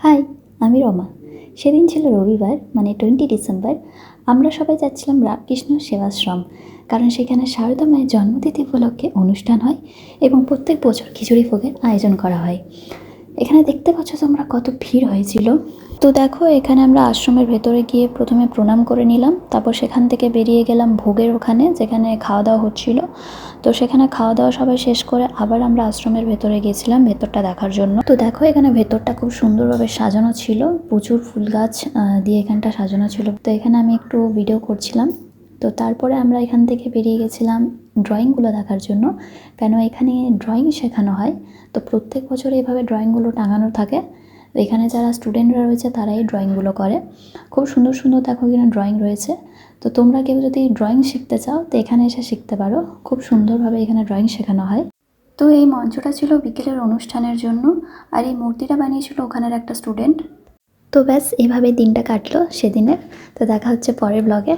High, আমি রমা। সেদিন ছিল রবিবার, মানে 20 ডিসেম্বর। আমরা সবাই যাচ্ছিলাম রামকৃষ্ণ সেবাশ্রম, কারণ সেখানে শারদা মায়ের জন্মতিথি উপলক্ষে অনুষ্ঠান হয় এবং প্রত্যেক বছর খিচুড়ি ভোগের আয়োজন করা হয়। এখানে দেখতে পাচ্ছ তোমরা কত ভিড় হয়েছিল। তো দেখো, এখানে আমরা আশ্রমের ভেতরে গিয়ে প্রথমে প্রণাম করে নিলাম, তারপর সেখান থেকে বেরিয়ে গেলাম ভোগের ওখানে, যেখানে খাওয়া দাওয়া হচ্ছিল। তো সেখানে খাওয়া দাওয়া সবাই শেষ করে আবার আমরা আশ্রমের ভেতরে গিয়েছিলাম ভেতরটা দেখার জন্য। তো দেখো, এখানে ভেতরটা খুব সুন্দরভাবে সাজানো ছিল, প্রচুর ফুল গাছ দিয়ে এখানটা সাজানো ছিল। তো এখানে আমি একটু ভিডিও করছিলাম। তো তারপরে আমরা এখান থেকে বেরিয়ে গেছিলাম ড্রয়িংগুলো দেখার জন্য, কেন এখানে ড্রয়িং শেখানো হয়। তো প্রত্যেক বছর এইভাবে ড্রয়িংগুলো টাঙানো থাকে। এখানে যারা স্টুডেন্টরা রয়েছে তারাই ড্রয়িংগুলো করে। খুব সুন্দর সুন্দর দেখো এখানে ড্রয়িং রয়েছে। তো তোমরা কেউ যদি ড্রয়িং শিখতে চাও তো এখানে এসে শিখতে পারো, খুব সুন্দরভাবে এখানে ড্রয়িং শেখানো হয়। তো এই মঞ্চটা ছিল বিকেলের অনুষ্ঠানের জন্য, আর এই মূর্তিটা বানিয়েছিল ওখানের একটা স্টুডেন্ট। তো ব্যাস এইভাবে দিনটা কাটলো সেদিনের। তো দেখা হচ্ছে পরের ব্লগে।